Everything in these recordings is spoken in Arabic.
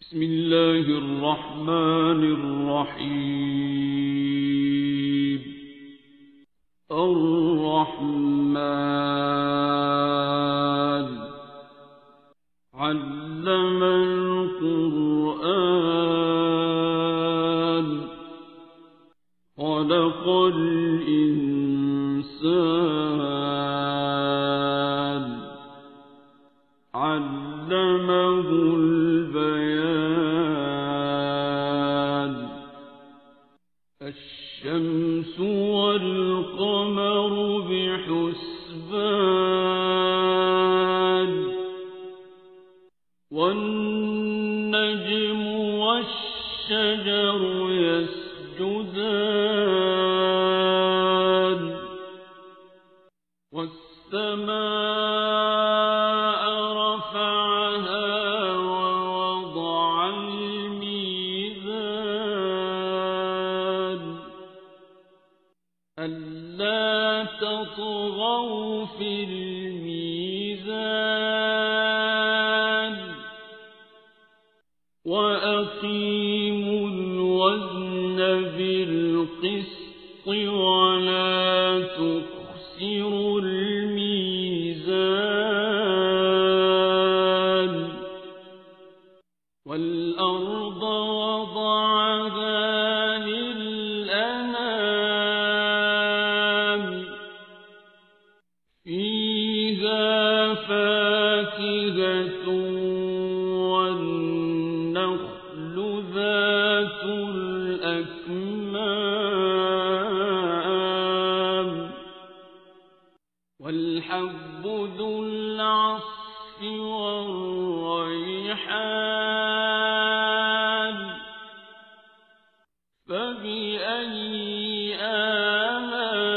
بسم الله الرحمن الرحيم. الرحمن علم القرآن خلق الإنسان علمه البيان. الشمس والقمر بحسبان والنجم والشجر يسجدان والسماء رفعها ووضع الميزان ألا تطغوا في الميزان وأقيموا الوزن بالقسط ولا تخسروا الميزان. والأرض وضعها للأنام فيها فاكهة والنخل ذات الأكمام والحب ذو العصف والريحان فبأي آلاء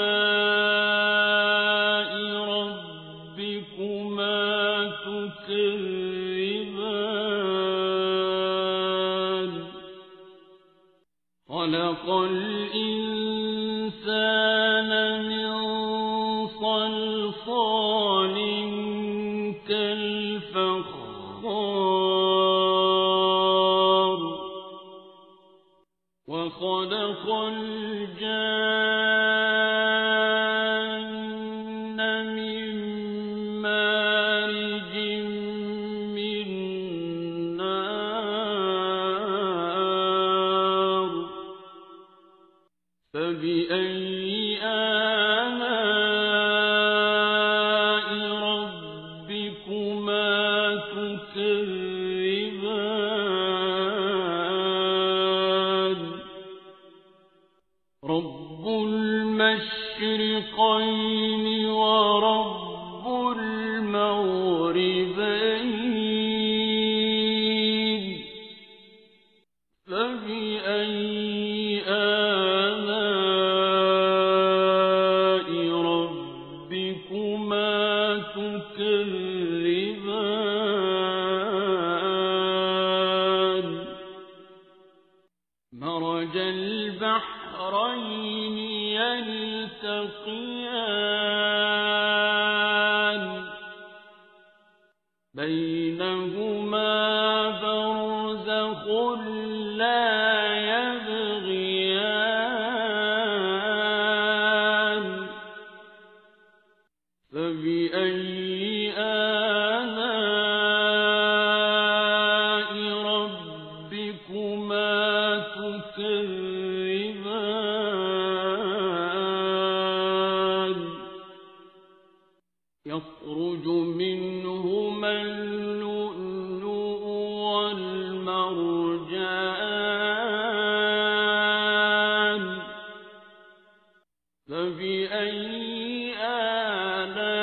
ربكما تكذبان. خلق الإنسان من صلصال كالفخار وخلق الجان من مارج من نار فبأي آلاء ربكما تكذبان. رب المشرقين ورب المغربين فبأي آلاء ربكما تكذبان. مرج البحرين يلتقيان بينهما برزخ لا يبغيان فبأي آلاء ربكما تكذبان. يخرج منهما اللؤلؤ والمرجان فبأي آلاء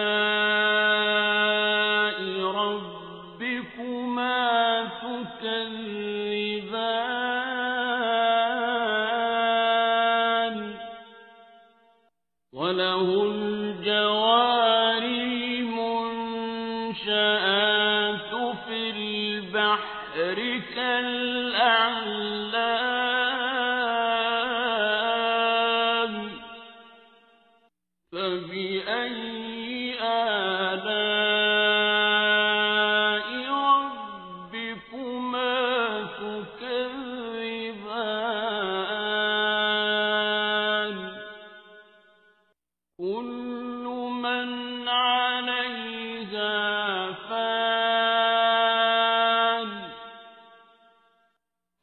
ربكما تكذبان. وله الجوار المنشآت في البحر كالأعلام فبأي آلاء ربكما تكذبان.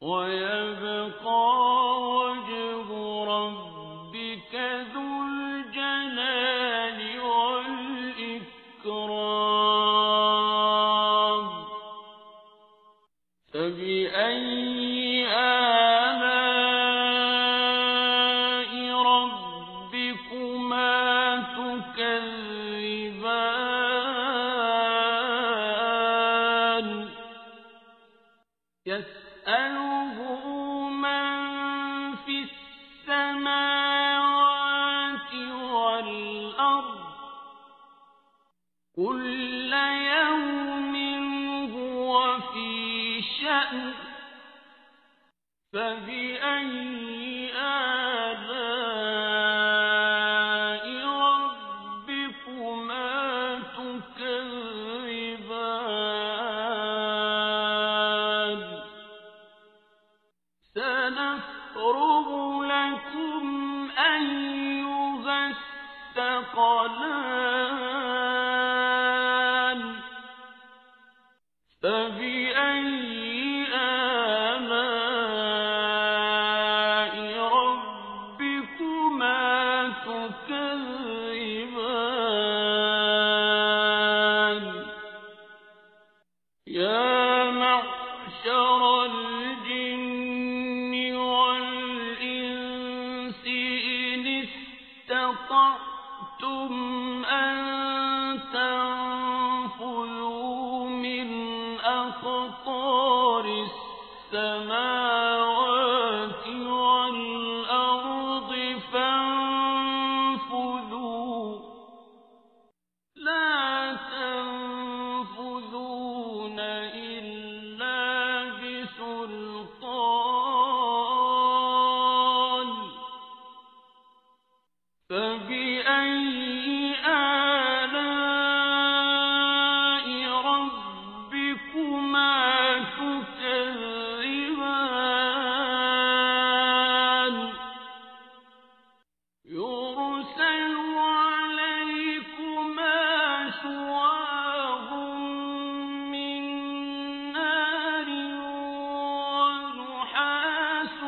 ويبقى وجه ربك ذو الجلال والإكرام فبأي آلاء ربكما تكذبان يسأله من في السماوات والأرض كل يوم هو في شأن فبأي آلاء ربكما تكذبان سنفرغ لكم أيها الثقلان فبأي آلاء ربكما تكذبان يا معشر الجن والإنس إن استطعتم أن تنفذوا من أقطار السماوات والأرض فانفذوا لا تنفذون إلا بسلطان فبأي آلاء ربكما تكذبان يرسل عليكما شواظ من نار ونحاس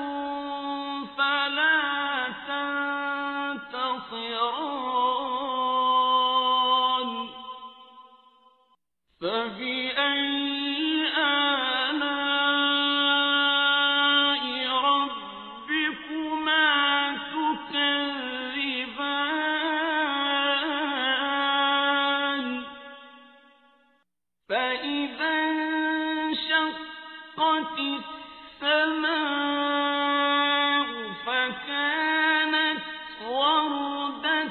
فلا تنتصران فبأي آلاء ربكما تكذبان فإذا انشقت السماء فكانت وردة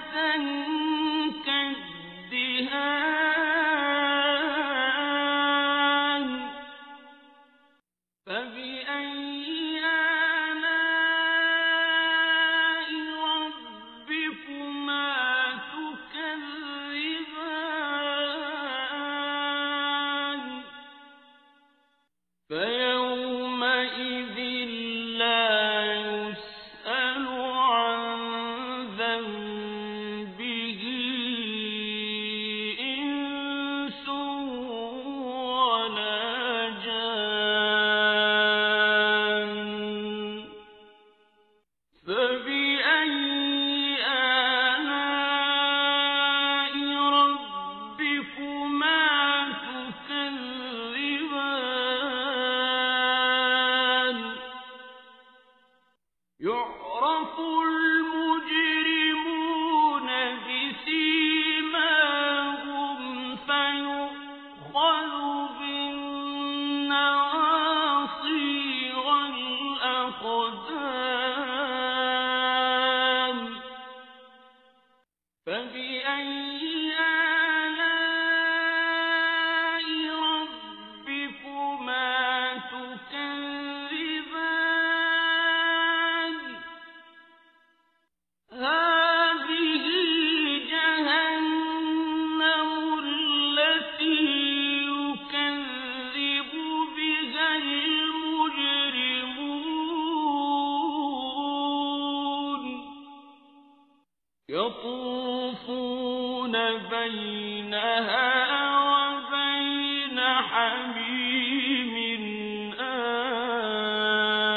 كالدهان فبأي آلاء ربكما تكذبان فيومئذ لا يسأل عن ذنبه إنس ولا جان فبأي آلاء ربكما تكذبان يعرف المجرمون بسيماهم فيؤخذ بالنواصي والأقدام فبأي آلاء ربكما تكذبان هذه جهنم التي يكذب بها المجرمون يطوفون بينها وبين حميم آن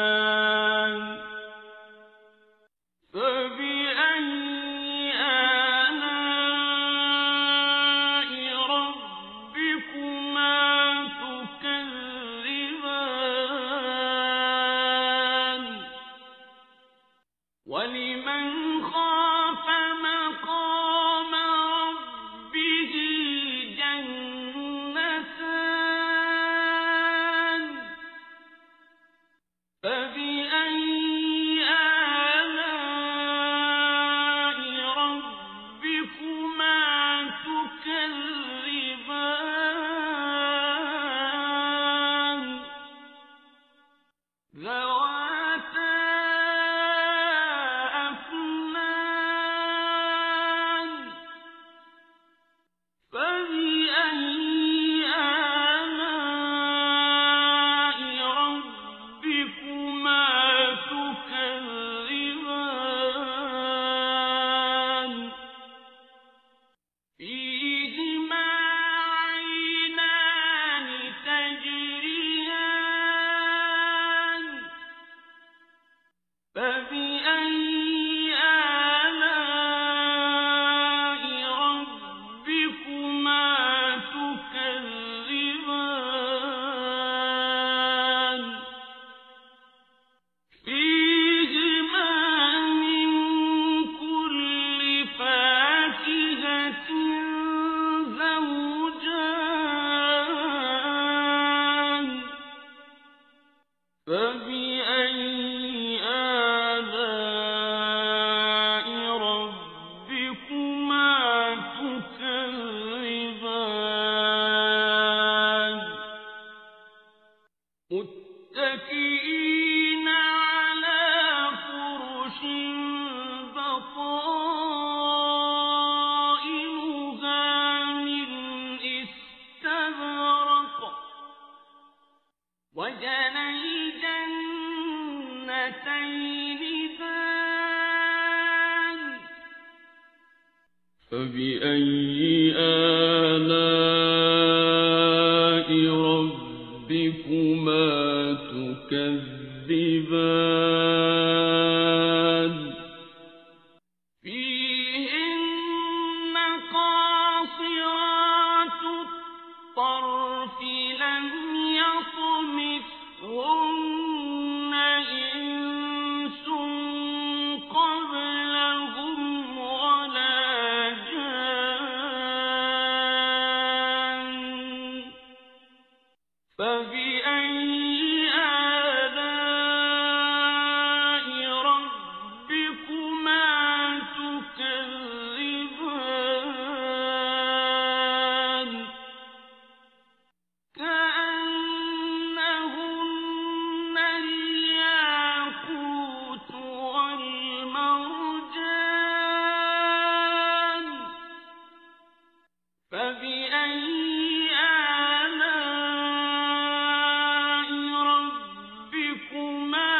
ذواتا أفنان فبأي آلاء ربكما تكذبان فيهما عينان تجريان فبأي آلاء ربكما تكذبان فيهما من كل فاكهة زوجان فبأي آلاء ربكما تكذبان متكئين على فرش بطائنها من استبرق وجنى الجنتين دان فبأي آلاء ربكما تكذبان فيهن قاصرات الطرف لم يطمثهن إنس قبلهم ولا جان فبأي آلاء ربكما تكذبان كأنهن الياقوت والمرجان فبأي آلاء ربكما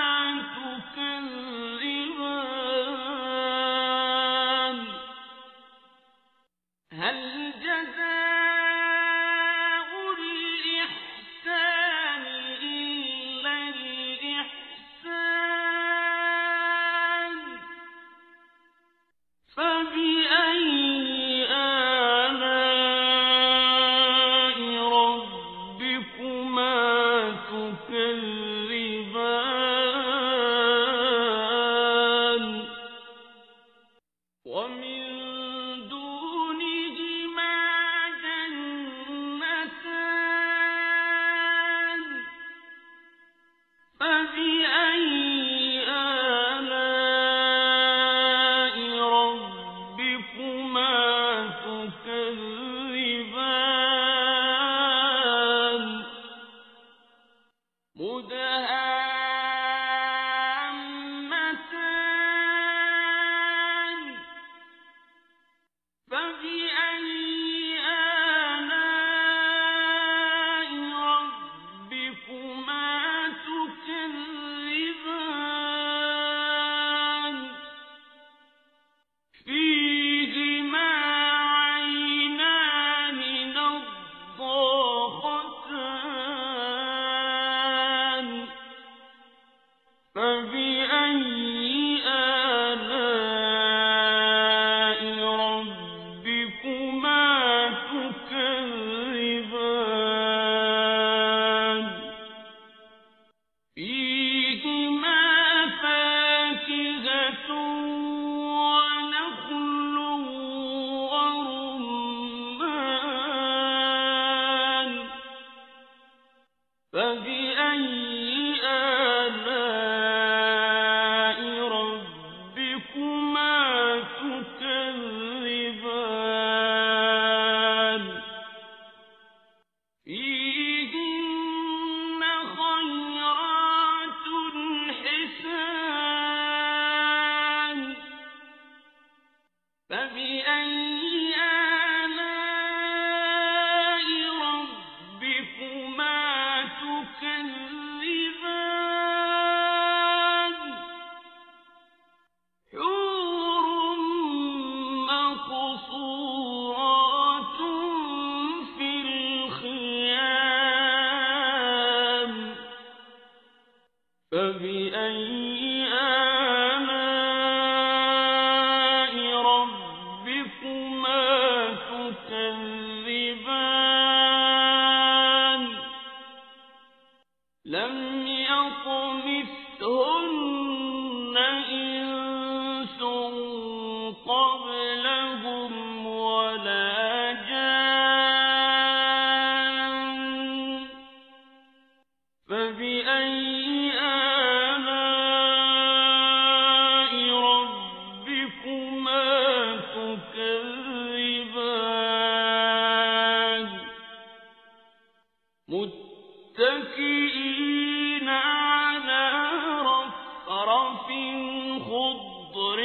تكذبان هل جزاء الإحسان إلا الإحسان فبأي آلاء ربكما تكذبان ومن دونهما جنتان فبأي آلاء ربكما تكذبان مدهامتان فبأي آلاء ربكما تكذبان فيهما عينان نضاختان فبأي آلاء ربكما تكذبان لم يطمثهن إنس قبلهم ولا جان فبأي آلاء ربكما تكذبان متكئين على رفرف خضر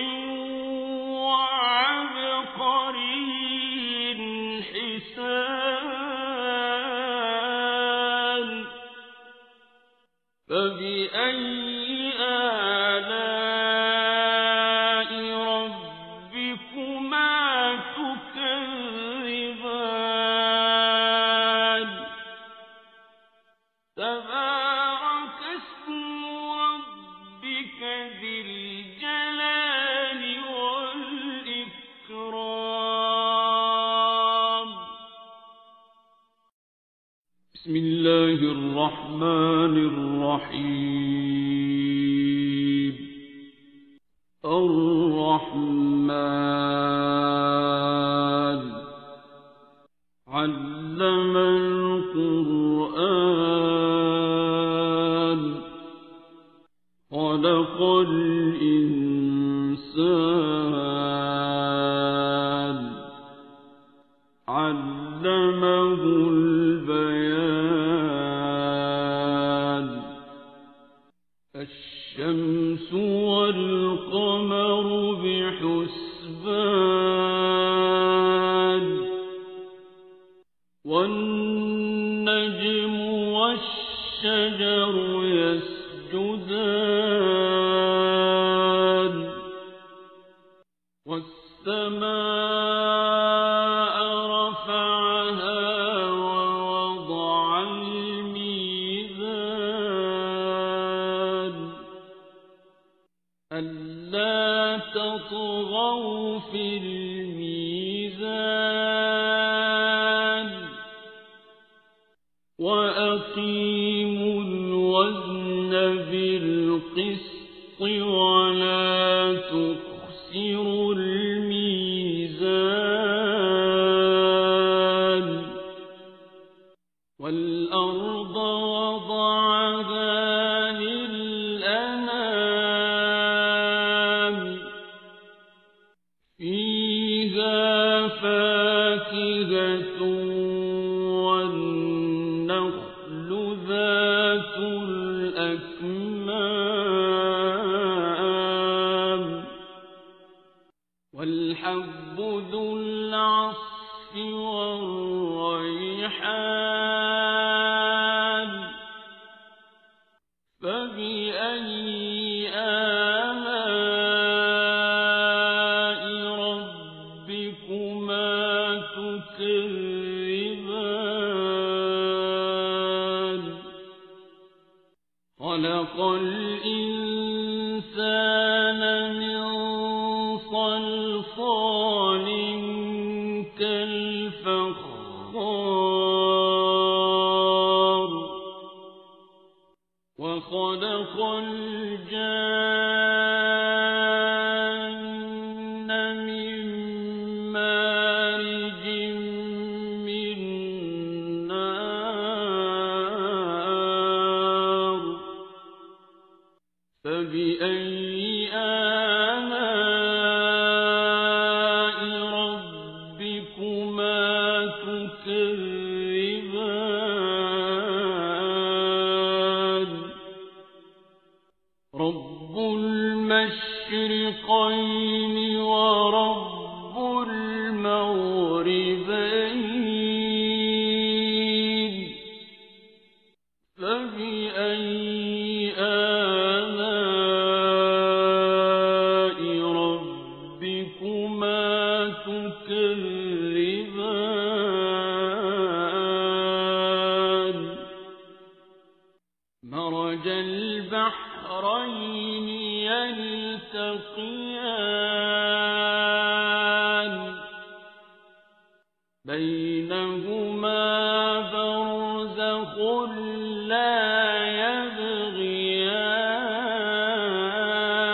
وعبقري حسان فبأي آلاء ربكما تكذبان تبارك اسم ربك ذي الجلال والإكرام بسم الله الرحمن الرحيم الرحمن علم القرآن خلق الإنسان علمه البيان الشمس والقمر بحسبان والنجم والشجر يسجدان والسماء رفعها ووضع الميزان ألا تطغوا في الميزان وأقيموا الوزن بالقسط ولا تخسروا الميزان والأرض وضعها للأنام فيها فاكهة والنخل ذات الأكمام والحب ذو العصف والريحان فبأي آلاء ربكما تكذبان خلق الإنسان من صلصال كالفخار وخلق الجان من مارج من نار فبأي آلاء ربكما تكذبان رب المشرقين ورب المغربين فبأي آلاء ربكما تكذبان مرج البحرين البحرين يلتقيان بينهما برزخ لا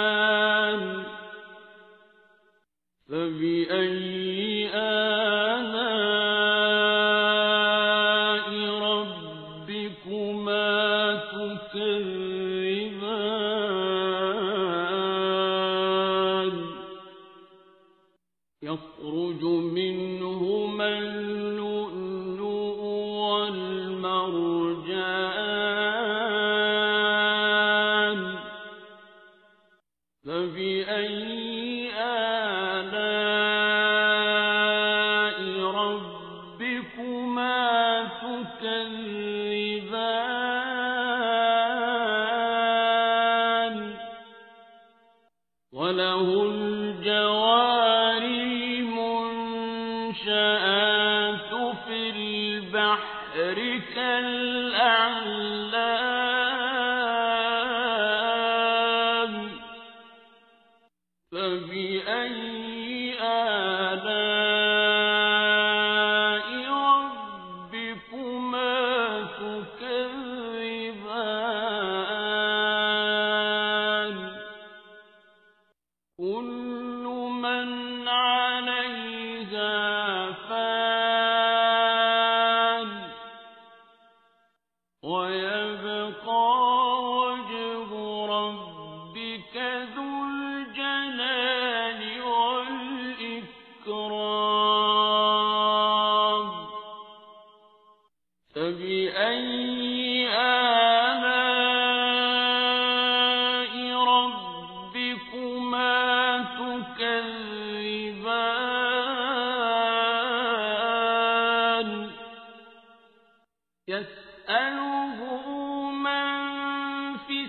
يبغيان فبأي آلاء ربكما تكذبان يخرج منهما اللؤلؤ والمرجان فبأي آلاء ربكما تكذبان وله الجوار المنشآت في البحر كالأعلام فبأي آلاء ربكما تكذبان كل من عليها فان ويبقى وجه ربك ذو الجلال والإكرام فبأي آلاء ربكما تكذبان يسأله من في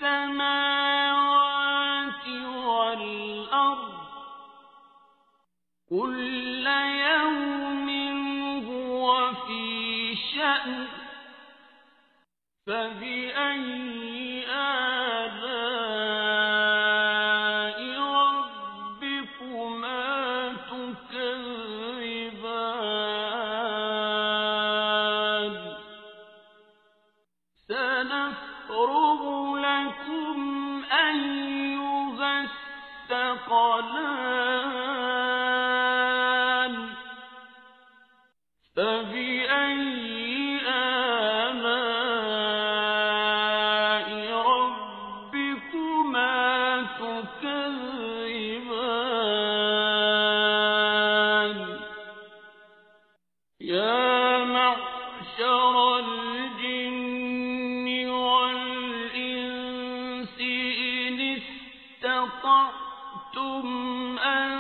السماوات والأرض كل يوم هو في شأن فبأي آلاء ربكما تكذبان سنفرغ لكم أيها الثقلان فبأي آلاء ربكما تكذبان يا معشر الجن والإنس إن استطعتم أن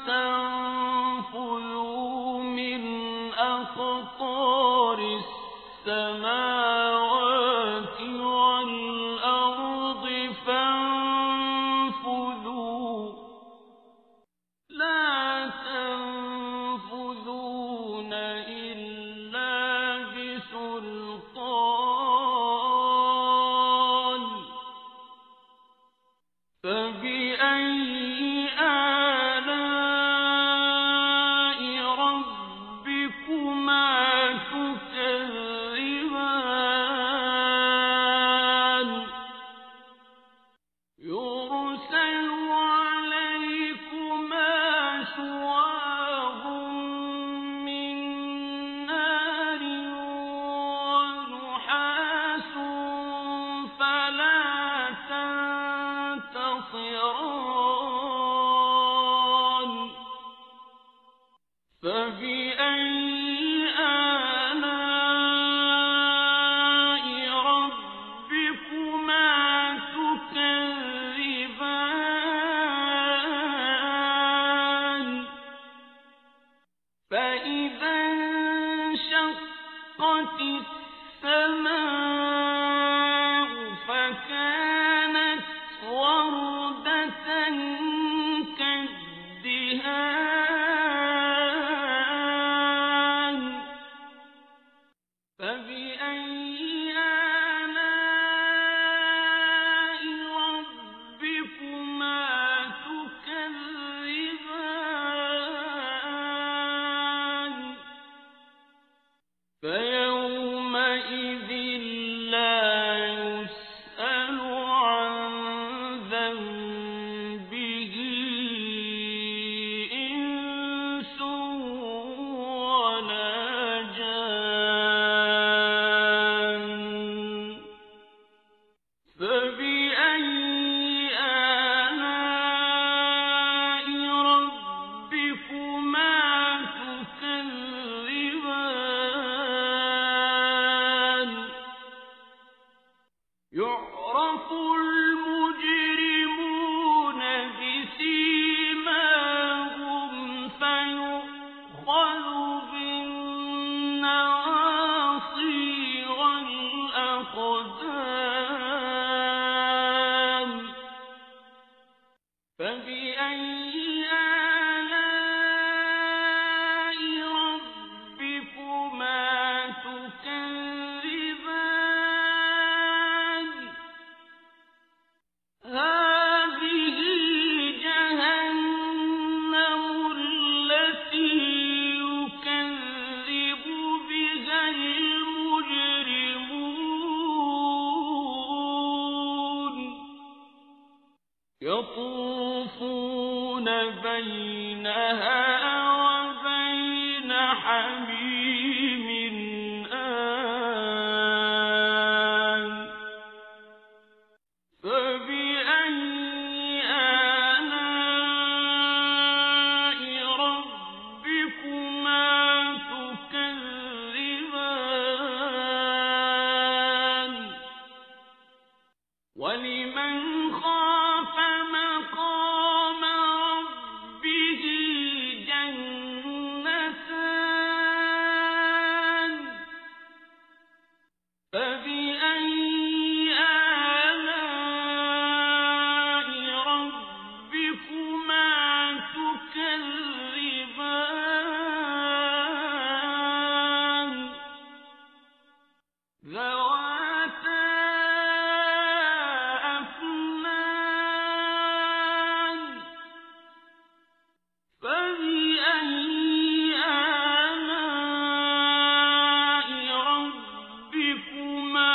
تنفذوا من أقطار السماوات والأرض فانفذوا لا تنفذون إلا بسلطان فبأي آلاء ربكما تكذبان يرسل عليكما شواظ من نار ونحاس فلا تنتصران فبأي آلاء ربكما تكذبان يعرف المجرمون بسيماهم فيؤخذ بالنواصي والأقدام فبأي آلاء ربكما تكذبان هذه جهنم التي يكذب بها المجرمون يطوفون بينها وبين حميم آن فبأي آلاء ربكما تكذبان ولمن خاف مقام ربه جنتان فبأي آلاء ربكما تكذبان ذواتا أفنان فبأي آلاء ربكما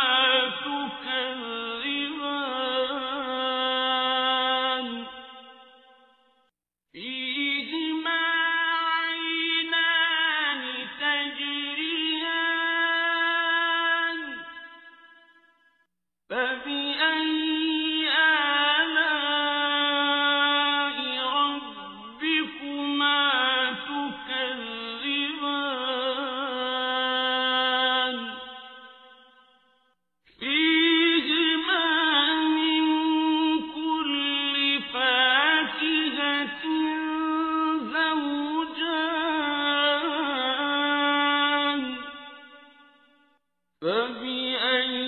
تكذبان فيهما عينان تجريان فبأي آلاء ربكما تكذبان فيهما من كل فاكهة زوجان فبأي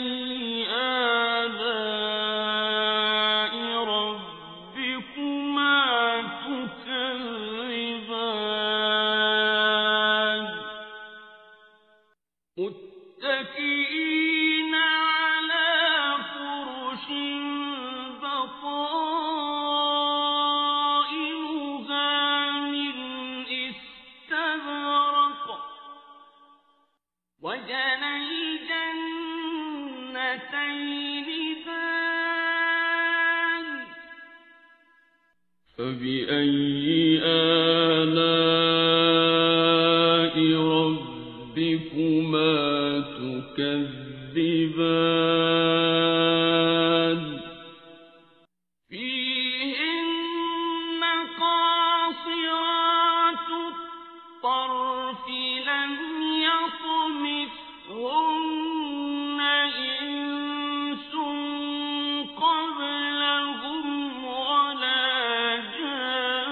آلاء ربكما تكذبان متكئين على فرش بطائنها من استبرق وجنى الجنتين دان فبأي آلاء ربكما تكذبان فيهن قاصرات الطرف لم يطمثهن إنس قبلهم ولا جان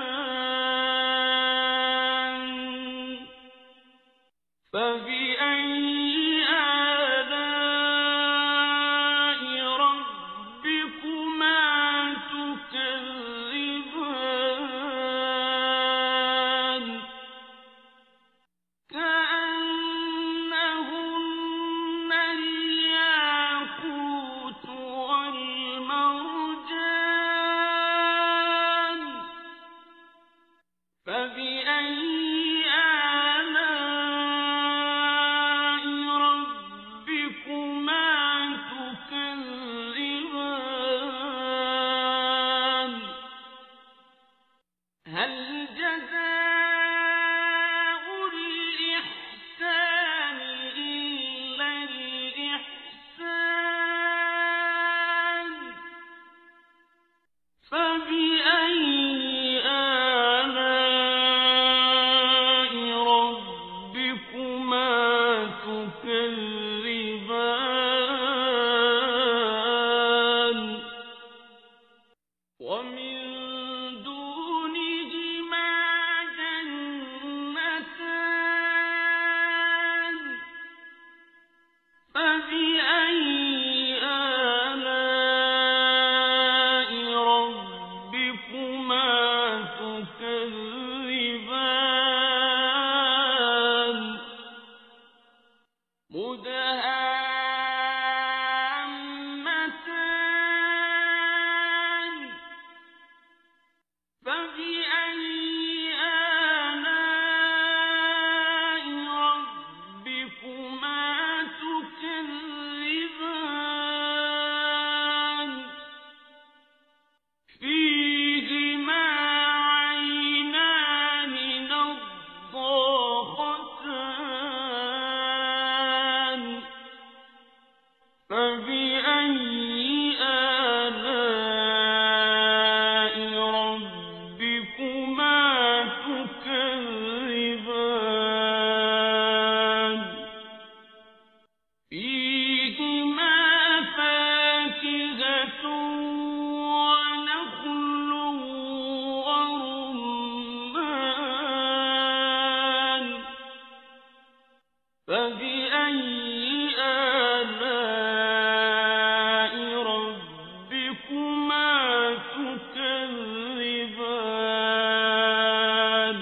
تكذبان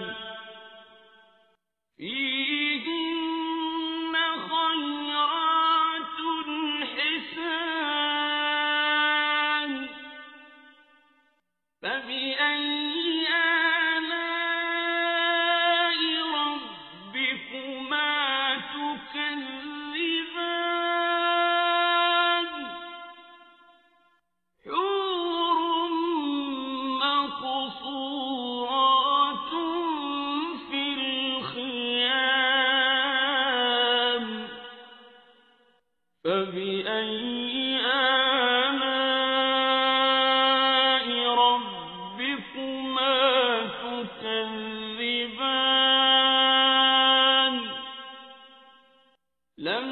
فيهن خيرات حسان فبأي آلاء ربكما تكذبان حور مقصورات في الخيام فبأي آلاء ربكما تكذبان لم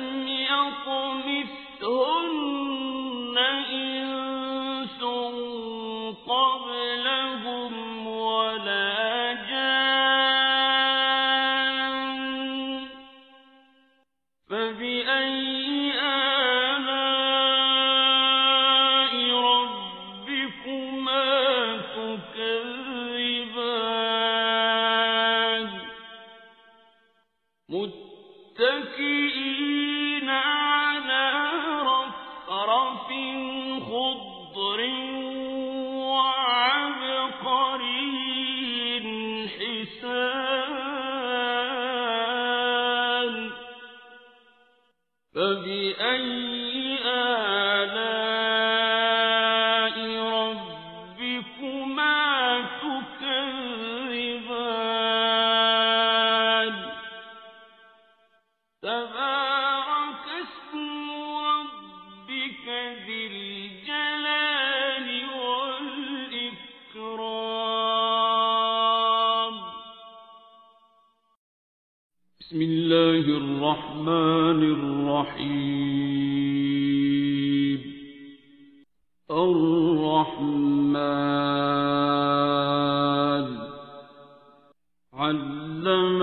يطمثهن إنس قبلهم ولا جان فبأي آلاء ربكما تكذبان متكئين على رفرف خضر وعبقري حسان فبأي آلاء ربكما تكذبان تبارك اسم ربك ذي الجلال والإكرام بسم الله الرحمن الرحيم الرحمن علم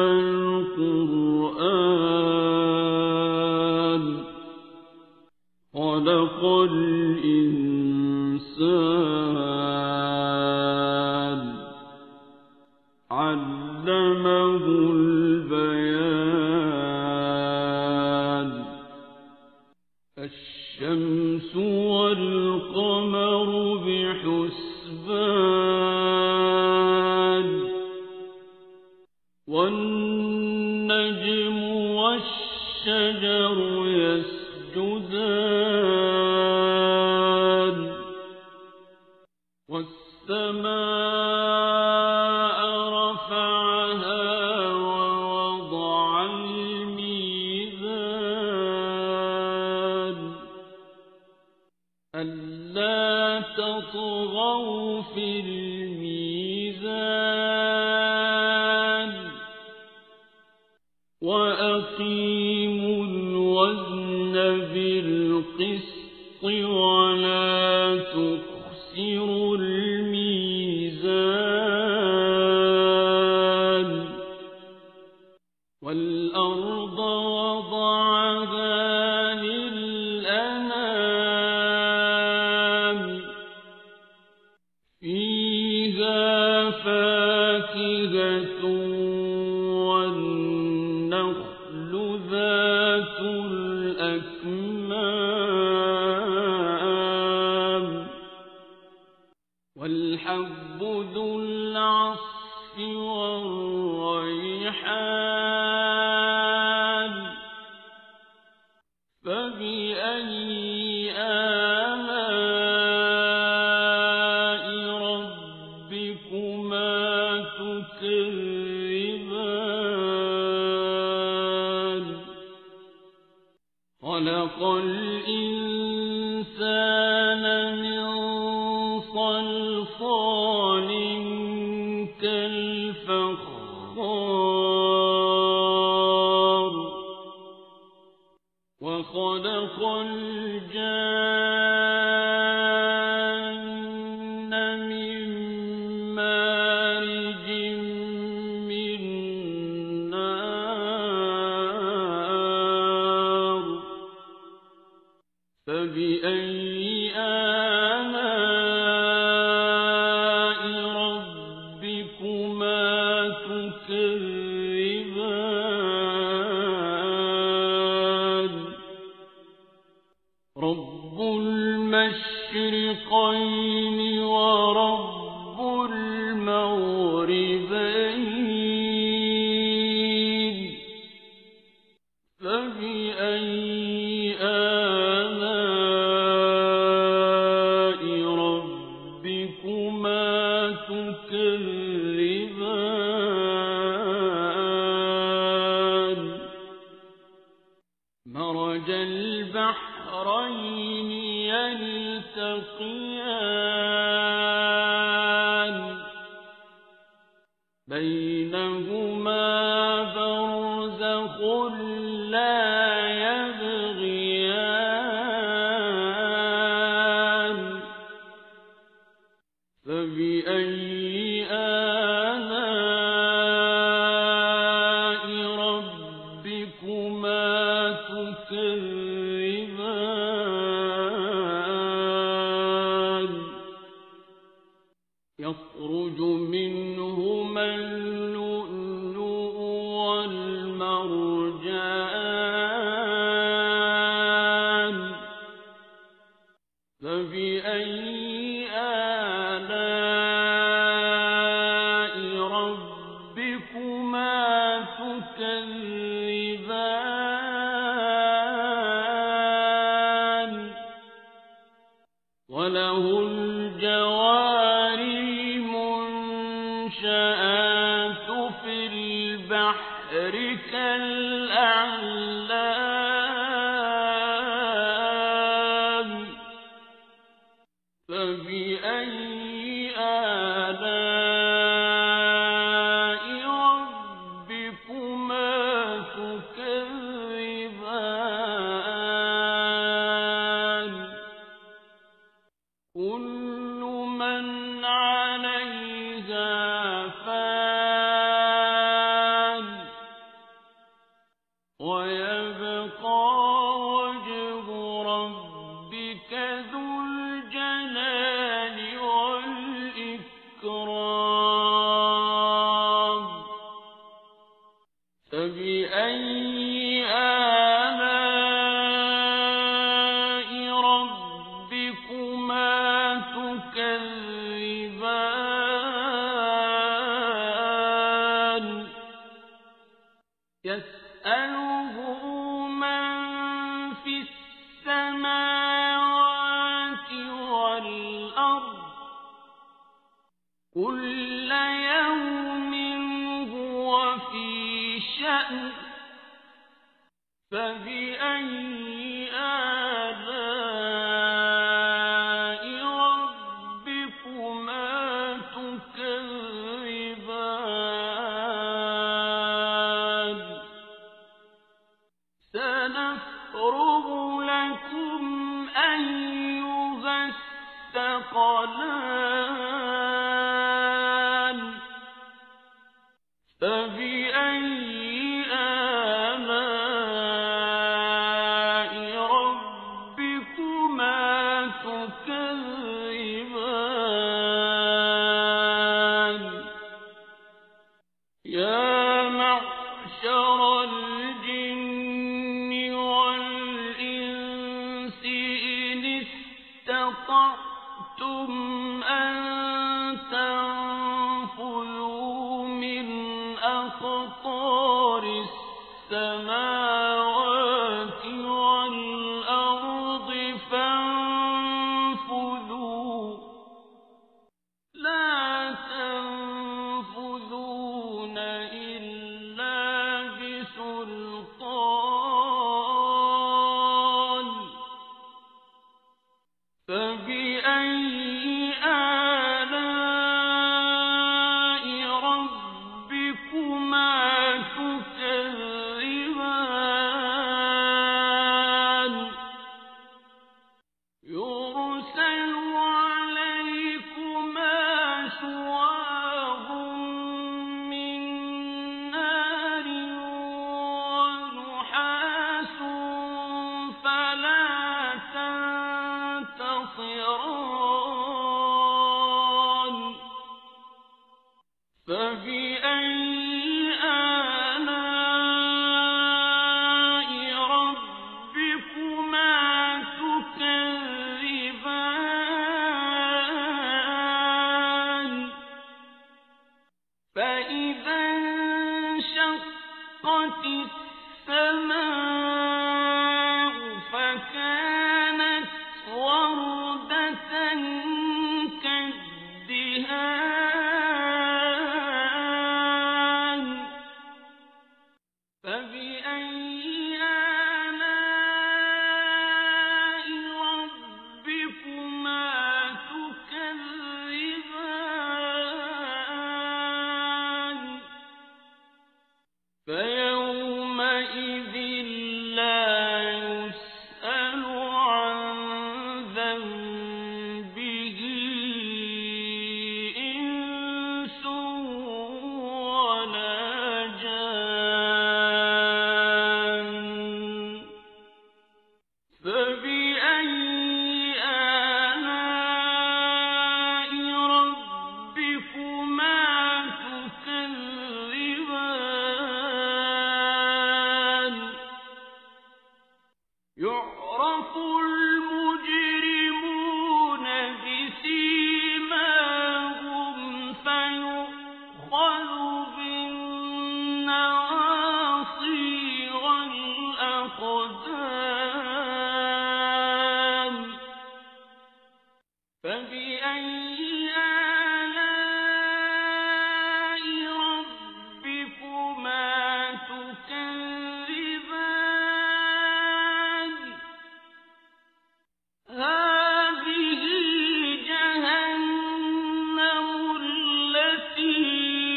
القرآن خلق الإنسان علمه البيان الشمس والقمر بحسبان والنجم والشجر يسجدان والسماء رفعها ووضع الميزان ألا تطغوا في الميزان وأقيموا الوزن بالقسط ولا تخسروا الميزان والأرض وضعها للأنام فيها فاكهة والنخل ذات الأكمام والحب ذو العصف والريحان فبأي آلاء ربكما تكذبان خلق الإنسان من صلصال كالفخار وخلق الجان من مارج من نار فبأي ورب المغربين فبأي آلاء ربكما تكذبان مرج البحرين يلتقيان بينهما برزخ لا يبغيان فبأي آلاء ربكما تكذبان يخرج منهما اللؤلؤ والمرجان فبأي آلاء ربكما تكذبان وله الجوار المنشآت في البحر كالأعلام فبأي آلاء ربكما تكذبان كل من عليها فان ويبقى وجه ربك ذو الجلال والإكرام فبأي آلاء ربكما تكذبان يسأله من في السماوات والأرض كل يوم هو في شأن فبأي آلاء ربكما تكذبان سنفرغ لكم أيها الثقلان فبأي آلاء ربكما تكذبان يا معشر الجن والإنس إن استطعتم أن تنفذوا من أقطار السماوات والأرض فانفذوا لا تنفذون إلا بسلطان فبأي آلاء ربكما تكذبان يرسل عليكما شواظ من نار ونحاس فلا تنتصران فبأي آلاء ربكما تكذبان السماء فكانت وردة كالدهان فبأي آلاء ربكما تكذبان فيومئذ لا يسأل عن ذنبه إنس ولا جان فبأي آلاء ربكما تكذبان يعرف المجرمون بسيماهم فيؤخذ بالنواصي والأقدام فبأي آلاء ربكما تكذبان هذه جهنم التي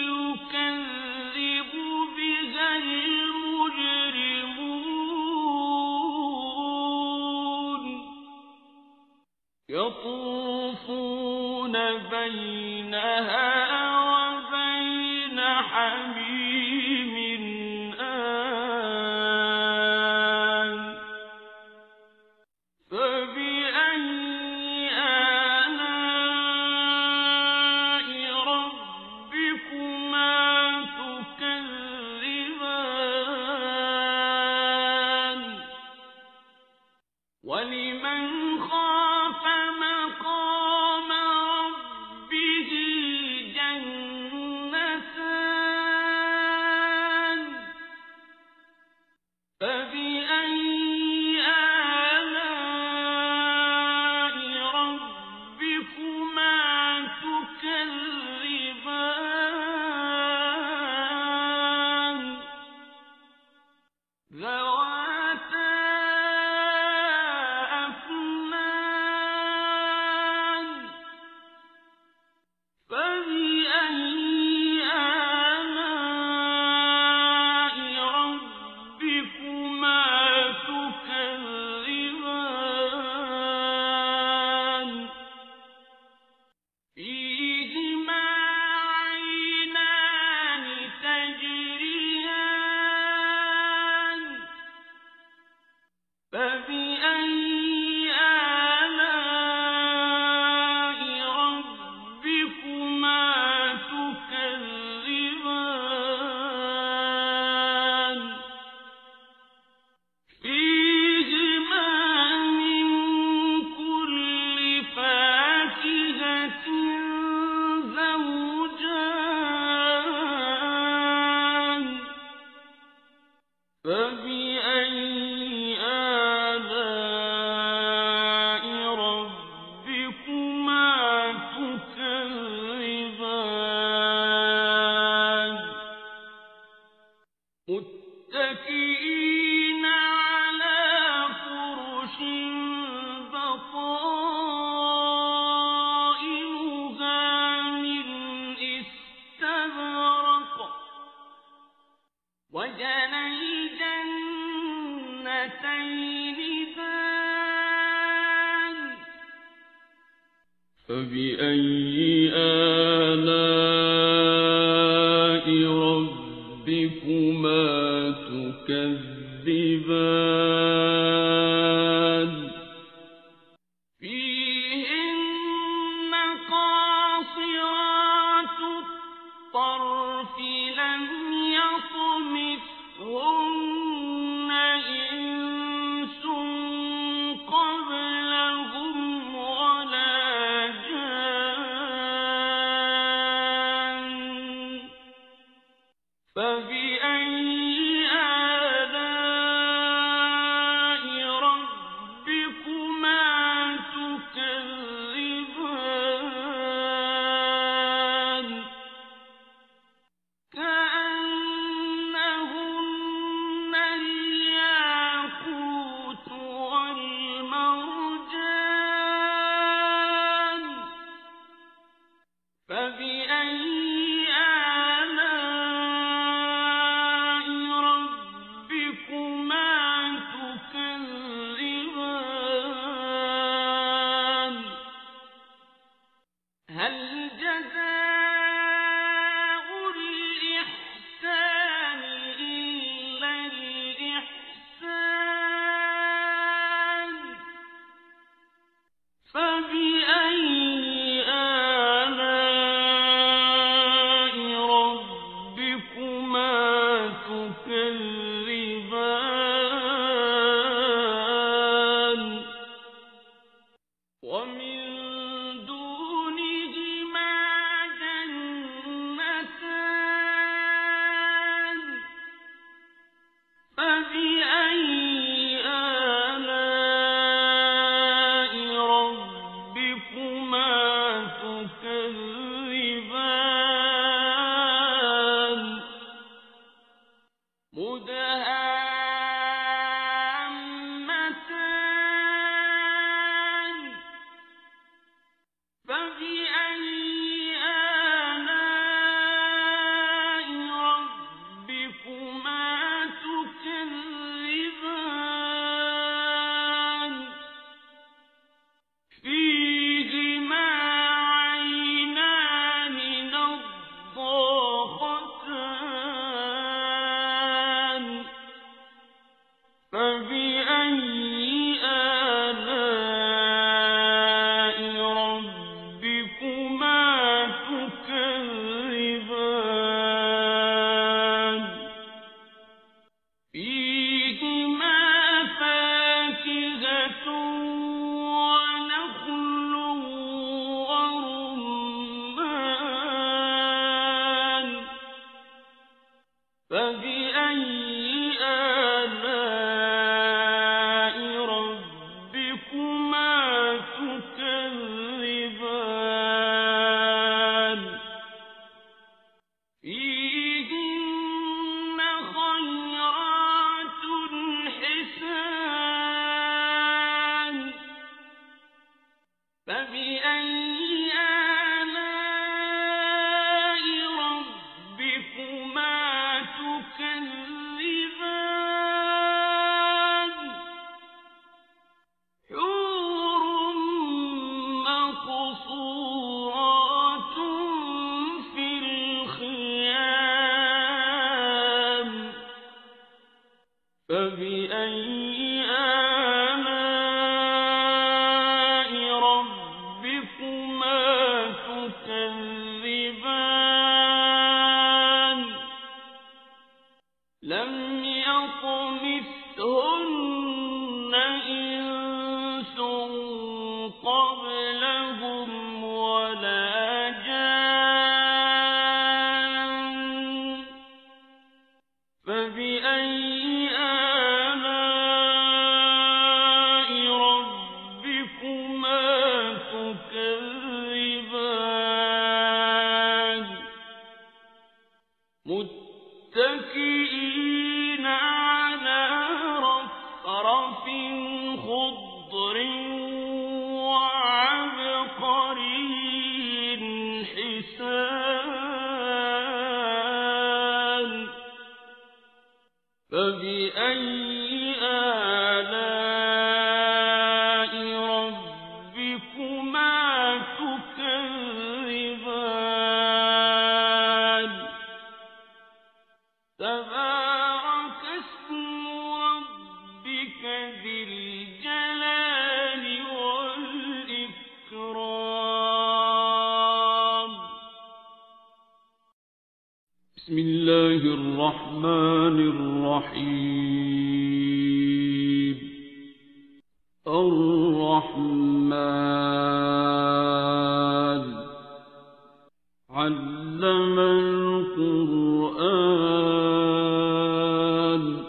يكذب بها المجرمون يطوفون بينها وبين حميم آن فبأي آلاء ربكما تكذبان ولمن خاف مقام ربه جنتان فبأي آلاء ربكما تكذبان ذواتا أفنان فبأي آلاء ربكما تكذبان فيهما عينان تجريان فبأي آلاء ربكما تكذبان فيهما من كل فاكهة زوجان فبأي آلاء ربكما تكذبان متكئين على فرش بطائنها من استبرق وجنى الجنتين دان فبأي آلاء ربكما تكذبان فيهن قاصرات الطرف لم يطمثهن إنس قبلهم ولا جان فبأي فبأي آلاء ربكما تكذبان هل جزاء الإحسان إلا الإحسان فبأي آلاء ربكما تكذبان ومن دونهما جنتان فبأي آلاء ربكما تكذبان مدهامتان فبأي آلاء ربكما تكذبان فيهما عينان نضاختان فبأي آلاء ربكما تكذبان فيهما فاكهة ونخل ورمان فبأي آلاء ربكما تكذبان فيهن خيرات حسان فبأي آلاء ربكما تكذبان حور مقصورات في الخيام فبأي آلاء ربكما تكذبان لم يطمثهن إنس قبلهم ولا جان فبأي آلاء ربكما تكذبان متكئين على رفرف خضر وعبقري حسان فبأي آلاء ربكما تكذبان تبارك اسم ربك ذي الجلال والإكرام بسم الله الرحمن الرحيم الرحمن علم القرآن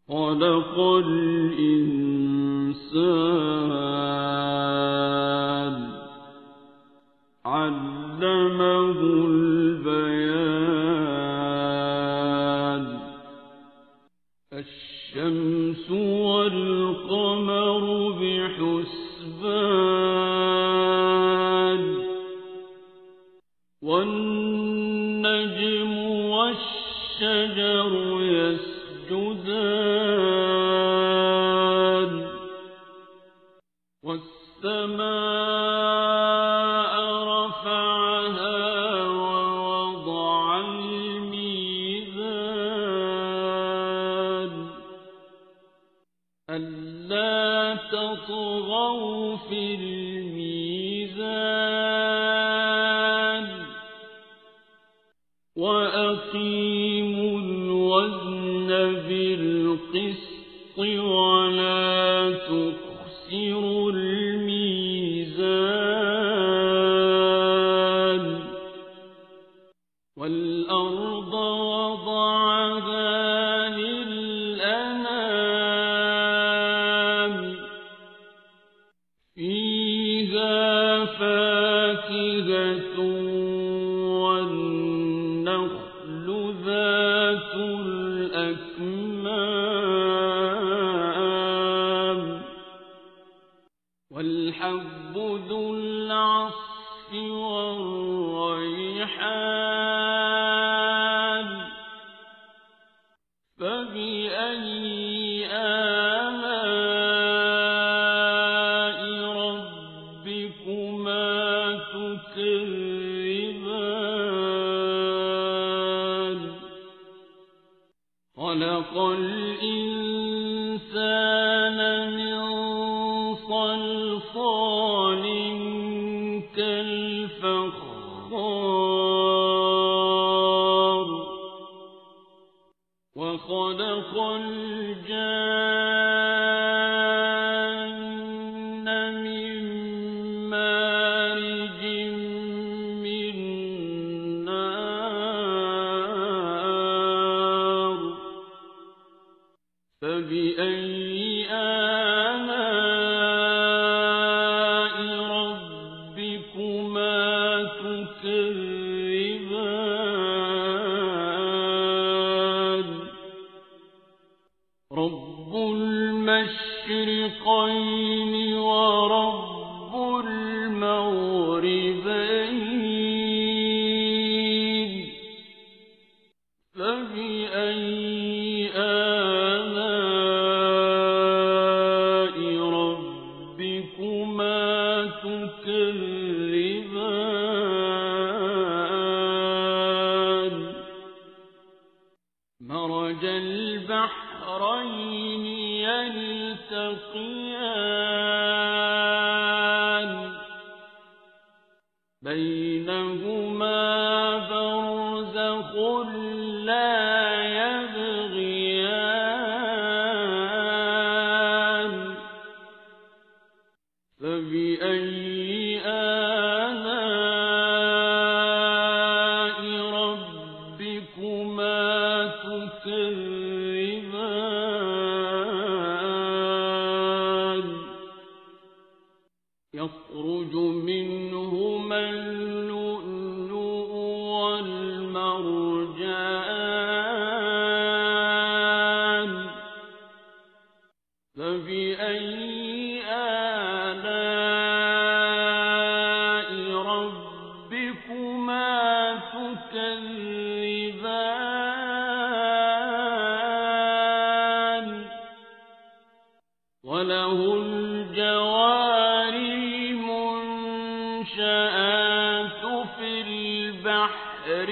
خلق الإنسان علمه البيان الشمس والقمر بحسبان والنجم والشجر يسجدان والسماء رفعها ووضع الميزان ألا تطغوا في الميزان وأقيموا الوزن بالقسط ولا تخسروا الميزان والأرض وضعها للأنام فيها فاكهة والنخل ذات الأكمام والحب ذو العصف والريحان فبأي آلاء ربكما تكذبان خلق الإنسان من صلصال كالفخار وخلق الجان من مارج من نار فبأي آلاء ربكما تكذبان رب المشرقين ورب المغربين فبأي آلاء ربكما تكذبان مرج البحرين يلتقيان بينهما برزخ لا يبغيان فبأي آلاء ربكما تكذبان يخرج منهما اللؤلؤ والمرجان فبأي آلاء ربكما تكذبان وله الجوار المنشآت في البحر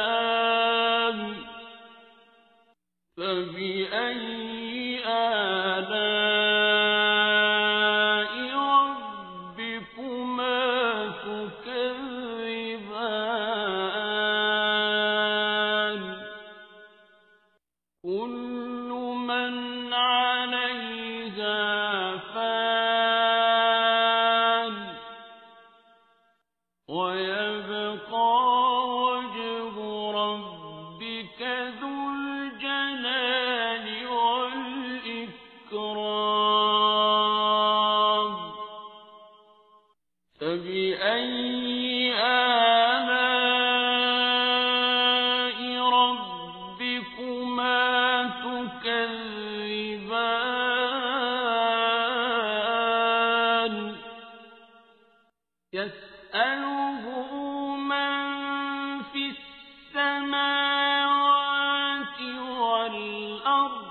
كالأعلام فبأي آلاء ربكما تكذبان كل من عليها فان ويبقى وجه ربك ذو الجلال والإكرام فبأي آلاء ربكما تكذبان يسأله من في السماوات والأرض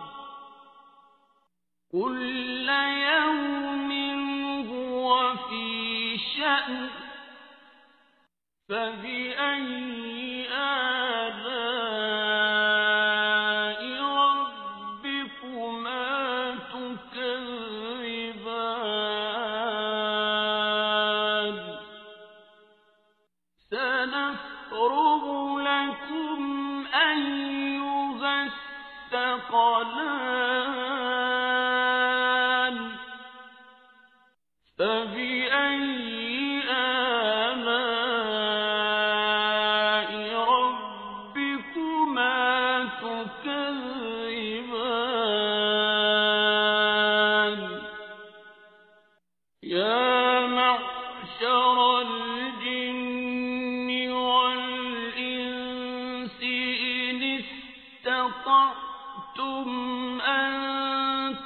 كل يوم هو في شأن فبأي آلاء ربكما تكذبان سنفرغ لكم أيها الثقلان فبأي آلاء ربكما تكذبان يا معشر الجن والإنس إن استطعتم أن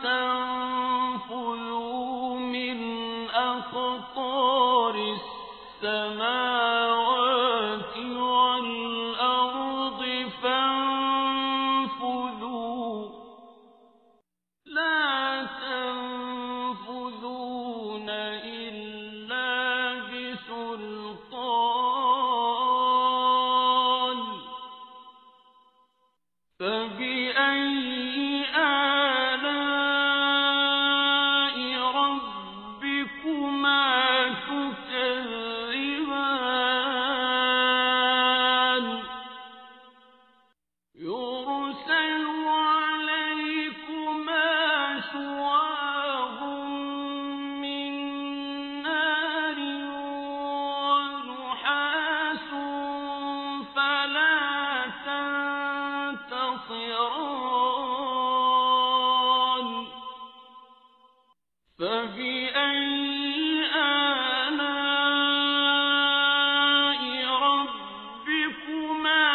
تنفذوا من أقطار السماوات والأرض فانفذوا لا تنفذون إلا بسلطان فبأي آلاء ربكما تكذبان يرسل عليكما شواظ من نار ونحاس فلا تنتصران فبأي آلاء ربكما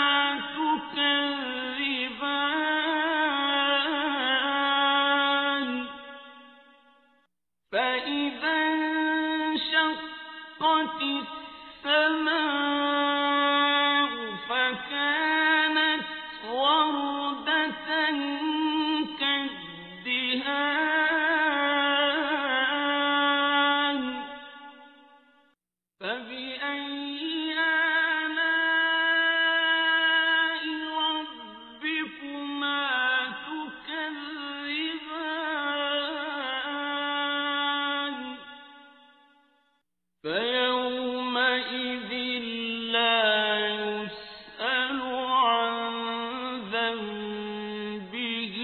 تكذبان فإذا انشقت السماء فكانت وردة كالدهان فبأي آلاء ربكما تكذبان فيومئذ لا يسأل عن ذنبه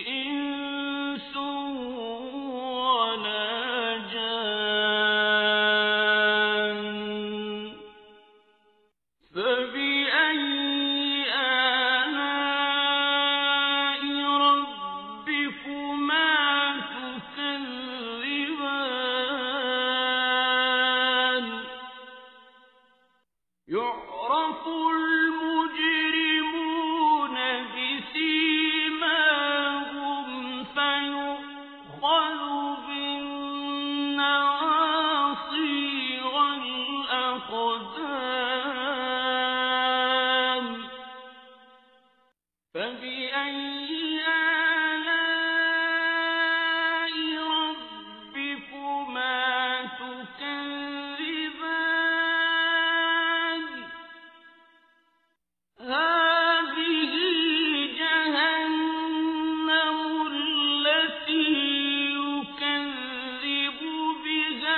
إنس ولا جان فبأي آلاء ربكما تكذبان يعرف المجرمون بسيماهم فيؤخذ بالنواصي والأقدام فبأي آلاء ربكما تكذبان هذه جهنم التي يكذب بها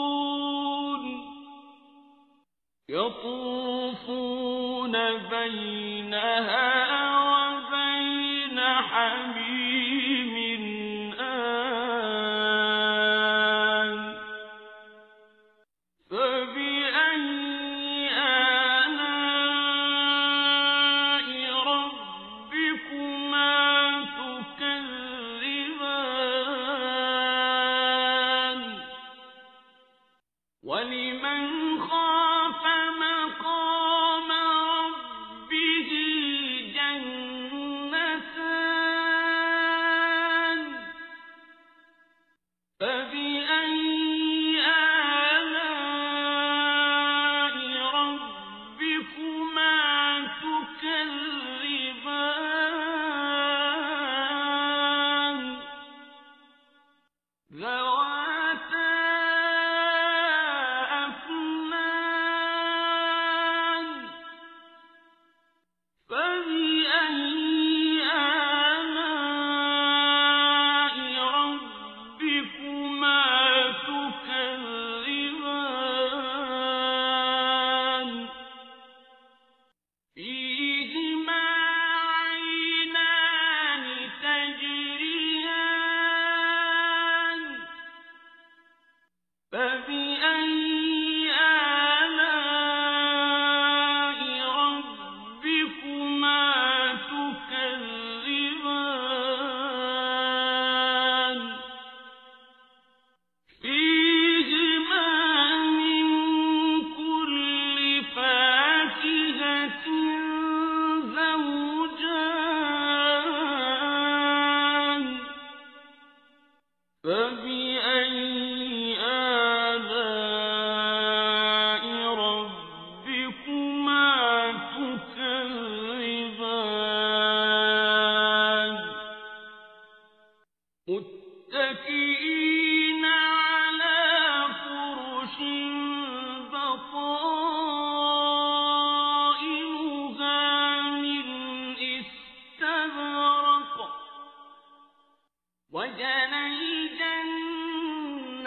المجرمون يطوفون بينها وبين حميم آن فبأي آلاء ربكما تكذبان ولمن خاف مقام ربه جنتان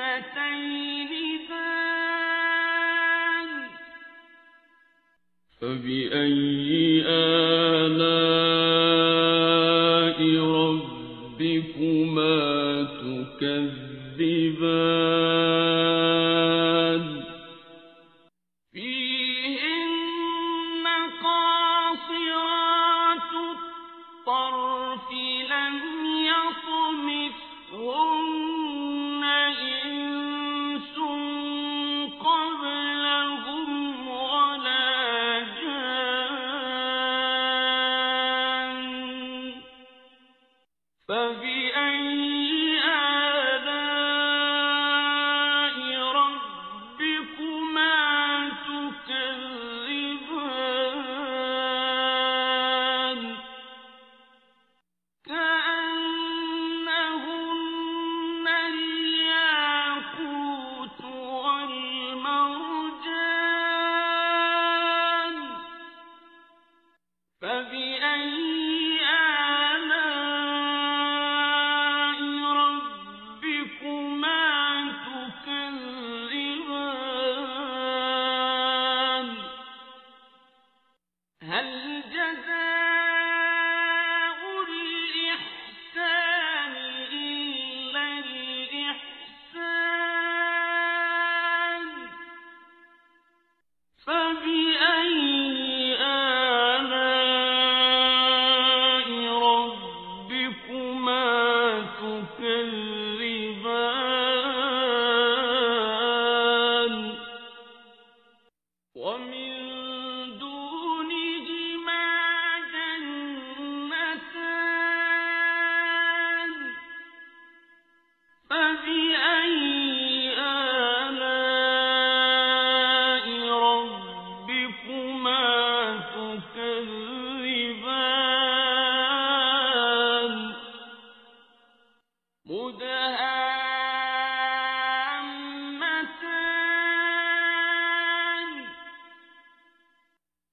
الجنتين دان فبأي آلاء ربكما تكذبان فيهن قاصرات الطرف لم يطمثهن إنس قبلهم ولا جان فبأي آلاء ربكما تكذبان كأنهن الياقوت والمرجان فبأي آلاء ربكما تكذبان هل جزاء الإحسان إلا الإحسان فبأي آلاء ربكما تكذبان ومن دونهما جنتان فبأي آلاء ربكما تكذبان مدهامتان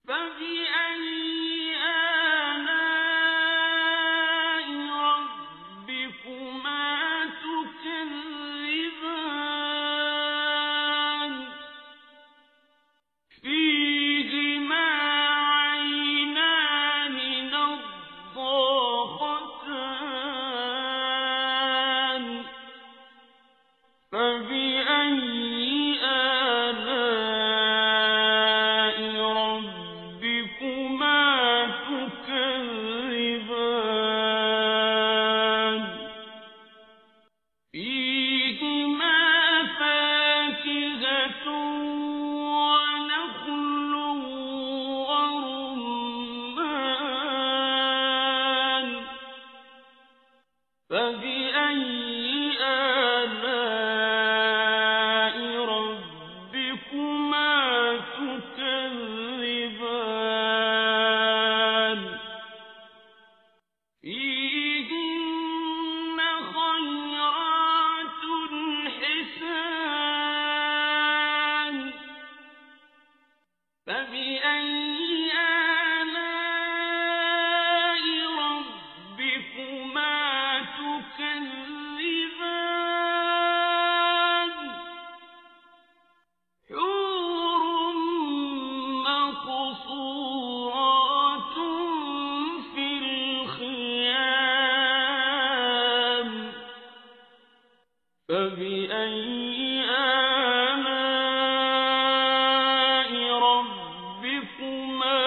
فبأي آلاء ربكما تكذبان فيهما عينان نضاختان فبأي آلاء ربكما تكذبان فيهما فاكهة ونخل ورمان فبأي آلاء ربكما تكذبان فيهن خيرات حسان فبأي آلاء ربكما تكذبان حور مقصورات في الخيام فبأي آلاء ربكما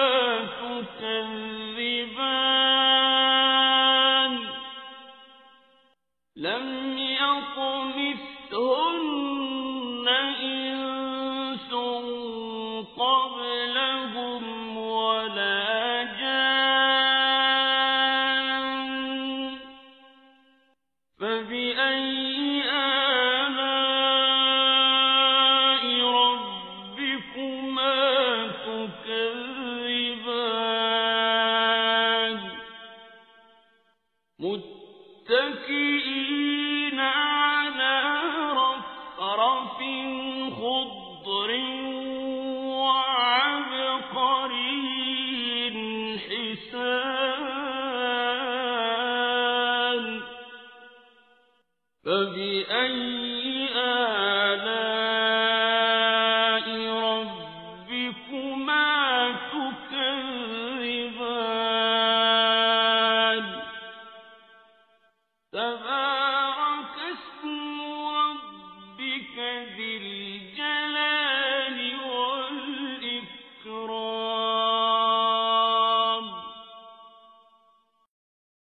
تكذبان لم يطمثهن إنس قبلهم ولا جان فبأي آلاء ربكما تكذبان متكئين على رفرف خضر وعبقري حسان فبأي